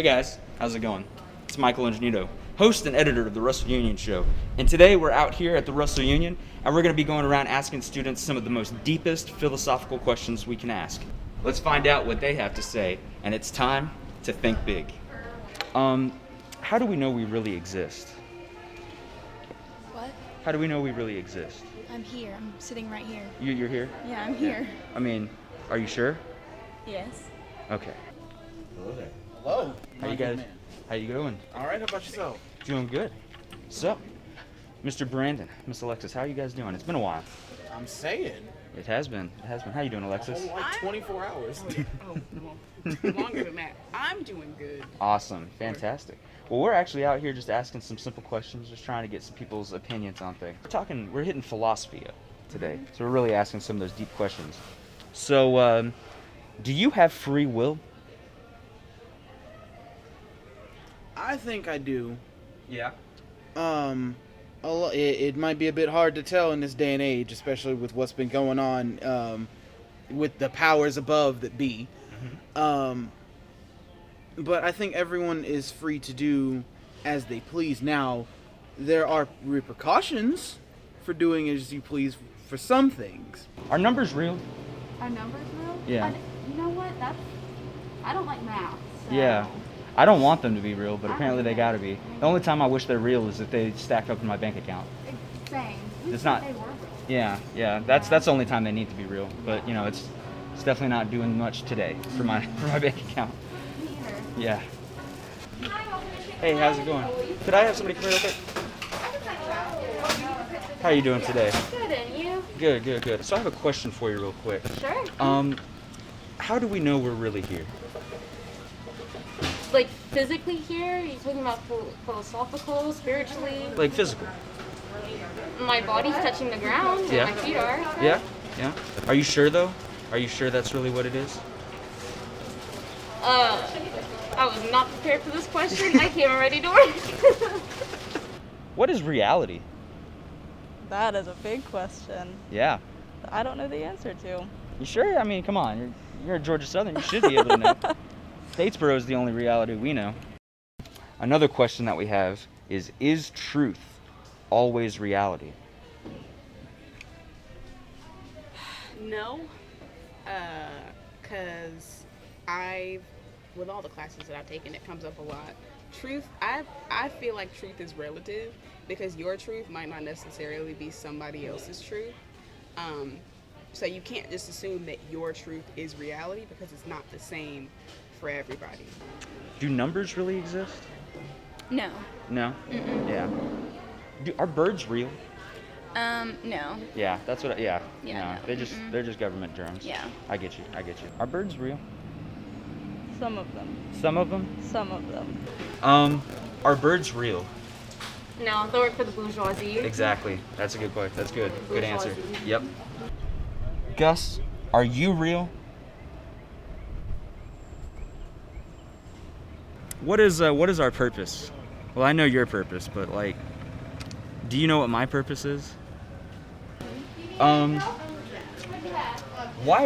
Hey guys, how's it going? It's Michael Ingenito, host and editor of the Russell Union Show. And today we're out here at the Russell Union and we're going to be going around asking students some of the most deepest philosophical questions we can ask. Let's find out what they have to say, and it's time to think big. How do we know we really exist? What? How do we know we really exist? I'm here. I'm sitting right here. You're here? Yeah, I'm here. I mean, are you sure? Yes. Okay. Hello there. Hello. How you guys? How you doing? All right. How about yourself? Doing good. So, Mr. Brandon, Miss Alexis, how are you guys doing? It's been a while. I'm saying. It has been. It has been. How you doing, A Alexis? whole like 24 hours. Longer than that. I'm doing good. Awesome. Fantastic. Well, we're actually out here just asking some simple questions, just trying to get some people's opinions on things. We're hitting philosophy up today. So we're really asking some of those deep questions. So, do you have free will? I think I do. Yeah. It might be a bit hard to tell in this day and age, especially with what's been going on with the powers above that be. But I think everyone is free to do as they please. Now, there are repercussions for doing as you please for some things. Are numbers real? Are numbers real? Yeah. You know what? I don't like math. So. Yeah. I don't want them to be real, but I apparently they don't gotta be. The only time I wish they're real is if they stack up in my bank account. Same. Who It's said not- They were real? Yeah. That's the only time they need to be real. But you know, it's definitely not doing much today for my bank account. Me either. Yeah. Hey, how's it going? Could I have somebody come here real quick? How are you doing today? Good, and you? Good. So I have a question for you real quick. Sure. How do we know we're really here? Like physically here? Are you talking about philosophical, spiritually? Like physical? My body's touching the ground, and Yeah. my feet are. Yeah? Are you sure though? Are you sure that's really what it is? I was not prepared for this question. I came ready to work. What is reality? That is a big question. Yeah. I don't know the answer to. You sure? I mean, come on. You're a Georgia Southern. You should be able to know. Statesboro is the only reality we know. Another question that we have is truth always reality? No, because with all the classes that I've taken, it comes up a lot. Truth, I feel like truth is relative because your truth might not necessarily be somebody else's truth. So you can't just assume that your truth is reality because it's not the same for everybody. Do numbers really exist? No. No? Yeah. Are birds real? No. Yeah, that's what. Yeah. Yeah, No, no. they're just government drones. Yeah. I get you. Are birds real? Some of them. Some of them. Some of them. Are birds real? No, they work for the bourgeoisie. Exactly. That's a good point. That's good. Good answer. Bourgeoisie. Yep. Gus, are you real? What is our purpose? Well, I know your purpose, but like, do you know what my purpose is? Why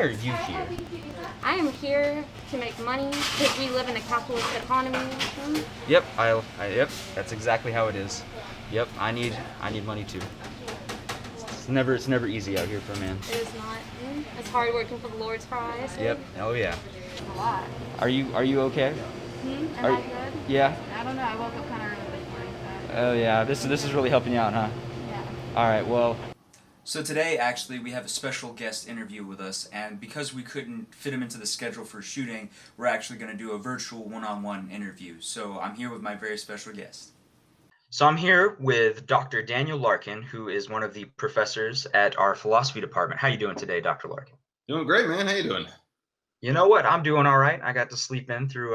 are you here? I am here to make money because we live in a capitalist economy. Yep, yep, that's exactly how it is. Yep, I need money too. It's never easy out here for a man. It is not. It's hard working for the Lord's prize. Yep. Oh yeah. A lot. Are you okay? Am Are- I good? Yeah. I don't know. I woke up kind of early this morning. Oh yeah. This is really helping you out, huh? Yeah. All right. Well. So today, actually, we have a special guest interview with us, and because we couldn't fit him into the schedule for shooting, we're actually going to do a virtual one-on-one interview. So I'm here with my very special guest. So I'm here with Dr. Daniel Larkin, who is one of the professors at our philosophy department. How you doing today, Dr. Larkin? Doing great, man. How you doing? You know what? I'm doing all right. I got to sleep in through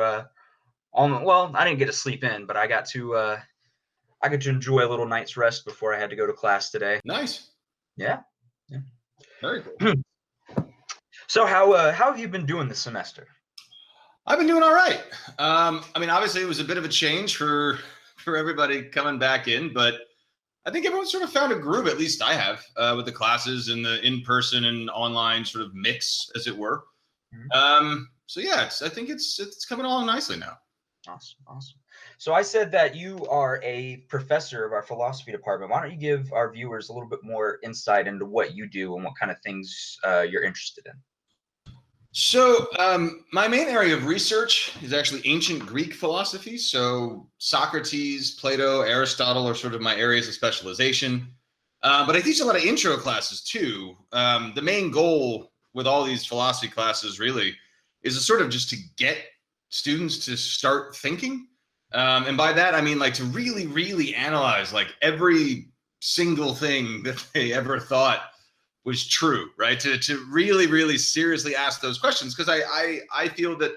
well, I didn't get to sleep in, but I got to enjoy a little night's rest before I had to go to class today. Nice. Yeah. Very cool. So how have you been doing this semester? I've been doing all right. I mean, obviously, it was a bit of a change for everybody coming back in, but I think everyone sort of found a groove. At least I have with the classes and the in-person and online sort of mix, as it were. So yeah, I think it's coming along nicely now. Awesome, awesome. So I said that you are a professor of our philosophy department. Why don't you give our viewers a little bit more insight into what you do and what kind of things you're interested in? So, my main area of research is actually ancient Greek philosophy. So, Socrates, Plato, Aristotle are sort of my areas of specialization. But I teach a lot of intro classes too. The main goal with all these philosophy classes really is to sort of just to get students to start thinking. And by that, I mean like to really, really analyze like every single thing that they ever thought was true, right? To really, really seriously ask those questions. Because I feel that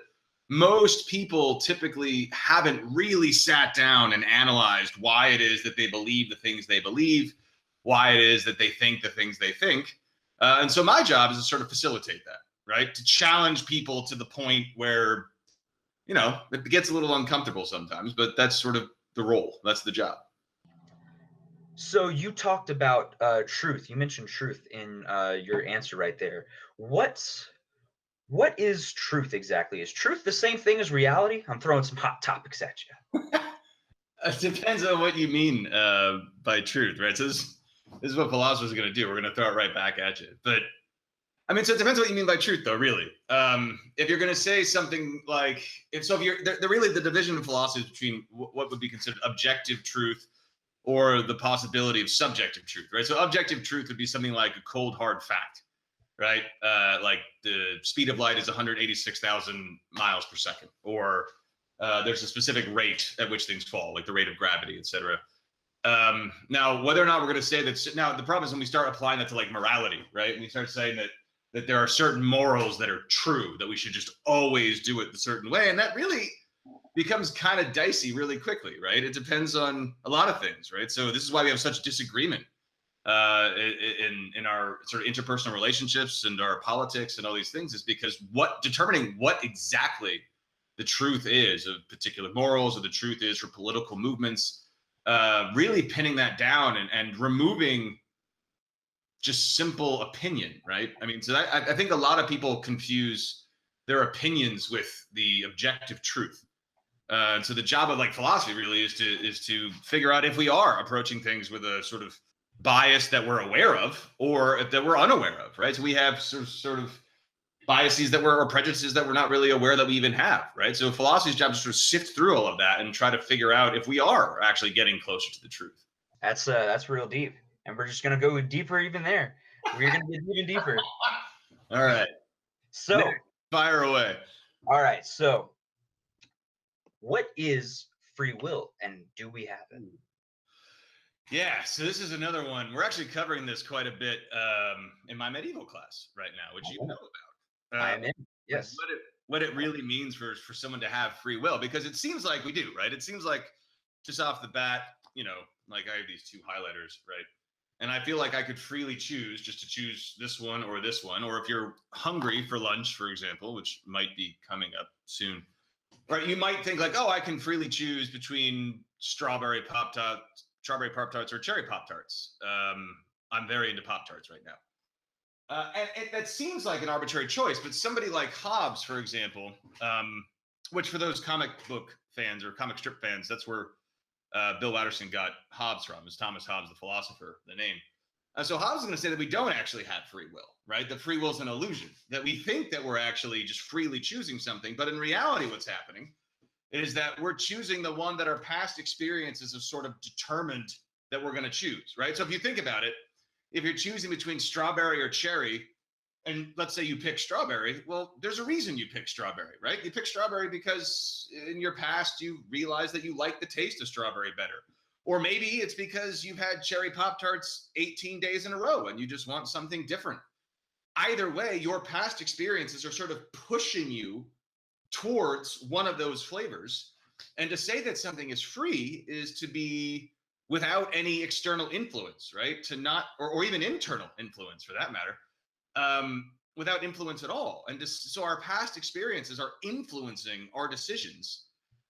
most people typically haven't really sat down and analyzed why it is that they believe the things they believe, why it is that they think the things they think. And so my job is to sort of facilitate that, right? To challenge people to the point where, you know, it gets a little uncomfortable sometimes, but that's sort of the role. That's the job. So you talked about truth. You mentioned truth in your answer right there. What is truth exactly? Is truth the same thing as reality? I'm throwing some hot topics at you. It depends on what you mean by truth, right? So this is what philosophers are going to do. We're going to throw it right back at you. But I mean, so it depends on what you mean by truth, though, really. If you're going to say something like, if you're, they're really the division of philosophy between what would be considered objective truth or the possibility of subjective truth, right? So objective truth would be something like a cold, hard fact, right? Like the speed of light is 186,000 miles per second, or there's a specific rate at which things fall, like the rate of gravity, et cetera. Now, whether or not we're going to say that, now the problem is when we start applying that to like morality, right? And we start saying that there are certain morals that are true, that we should just always do it a certain way. And that really becomes kind of dicey really quickly, right? It depends on a lot of things, right? So this is why we have such disagreement in our sort of interpersonal relationships and our politics and all these things, is because determining what exactly the truth is of particular morals, or the truth is for political movements, really pinning that down and removing just simple opinion, right? I mean, so I think a lot of people confuse their opinions with the objective truth. And so the job of like philosophy really is to figure out if we are approaching things with a sort of bias that we're aware of, or that we're unaware of, right? So we have sort of biases or prejudices that we're not really aware that we even have, right? So philosophy's job is to sort of sift through all of that and try to figure out if we are actually getting closer to the truth. That's real deep, and we're just gonna go deeper even there. We're gonna get even deeper. All right. So fire away. All right. So what is free will, and do we have it? Yeah, so this is another one. We're actually covering this quite a bit in my medieval class right now, which you know about. I am in. Yes. What it really means for someone to have free will, because it seems like we do, right? It seems like just off the bat, you know, like I have these two highlighters, right? And I feel like I could freely choose just to choose this one, or if you're hungry for lunch, for example, which might be coming up soon, right? You might think like, oh, I can freely choose between strawberry Pop-Tarts or cherry Pop-Tarts. I'm very into Pop-Tarts right now. And that seems like an arbitrary choice, but somebody like Hobbes, for example, which for those comic book fans or comic strip fans, that's where Bill Watterson got Hobbes from, is Thomas Hobbes, the philosopher, the name. So Hobbes is going to say that we don't actually have free will, right? That free will is an illusion, that we think that we're actually just freely choosing something. But in reality, what's happening is that we're choosing the one that our past experiences have sort of determined that we're going to choose, right? So if you think about it, if you're choosing between strawberry or cherry, and let's say you pick strawberry, well, there's a reason you pick strawberry, right? You pick strawberry because in your past you realized that you like the taste of strawberry better. Or maybe it's because you've had cherry Pop-Tarts 18 days in a row and you just want something different. Either way, your past experiences are sort of pushing you towards one of those flavors. And to say that something is free is to be without any external influence, right? To not, or even internal influence for that matter, without influence at all. And so our past experiences are influencing our decisions.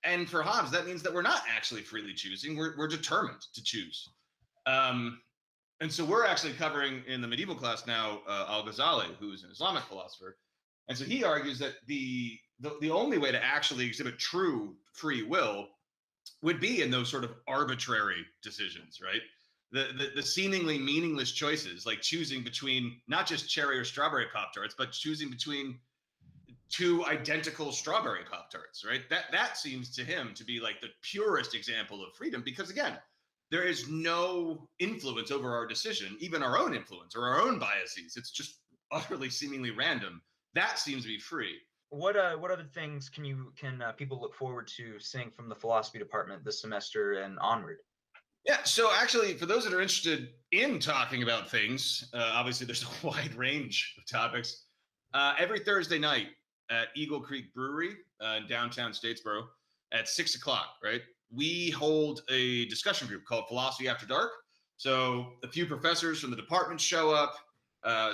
And for Hobbes, that means that we're not actually freely choosing. We're determined to choose. And so we're actually covering in the medieval class now Al-Ghazali, who's an Islamic philosopher. And so he argues that the the only way to actually exhibit true free will would be in those sort of arbitrary decisions, right? The seemingly meaningless choices, like choosing between not just cherry or strawberry Pop-Tarts, but choosing between two identical strawberry Pop-Tarts, right? That seems to him to be like the purest example of freedom, because again, there is no influence over our decision, even our own influence or our own biases. It's just utterly seemingly random. That seems to be free. What other things can people look forward to seeing from the philosophy department this semester and onward? Yeah, so actually, for those that are interested in talking about things, obviously there's a wide range of topics. Every Thursday night at Eagle Creek Brewery in downtown Statesboro at 6 o'clock, right? We hold a discussion group called Philosophy After Dark. So a few professors from the department show up,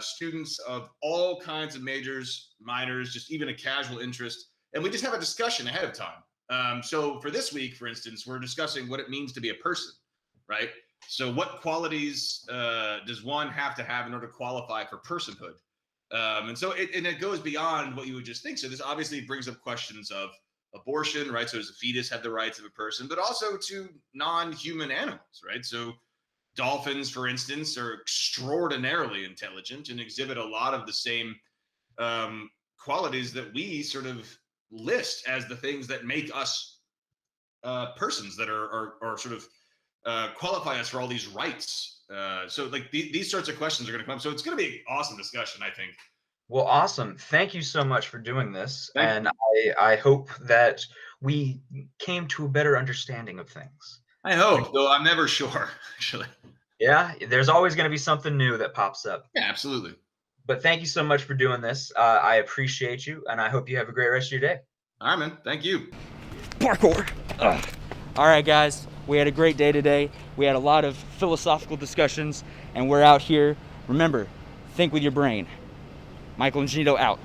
students of all kinds of majors, minors, just even a casual interest. And we just have a discussion ahead of time. So for this week, for instance, we're discussing what it means to be a person, right? So what qualities does one have to have in order to qualify for personhood? And so it goes beyond what you would just think. So this obviously brings up questions of abortion, right? So does a fetus have the rights of a person, but also to non-human animals, right? So dolphins, for instance, are extraordinarily intelligent and exhibit a lot of the same qualities that we sort of list as the things that make us persons that are sort of qualify us for all these rights. So like these sorts of questions are going to come up. So it's going to be an awesome discussion, I think. Well, awesome. Thank you so much for doing this. And I hope that we came to a better understanding of things. I hope, though I'm never sure, actually. Yeah, there's always going to be something new that pops up. Yeah, absolutely. But thank you so much for doing this. I appreciate you, and I hope you have a great rest of your day. All right, man. Thank you. Parkour. All right, guys. We had a great day today. We had a lot of philosophical discussions, and we're out here. Remember, think with your brain. Michael Ingenito out.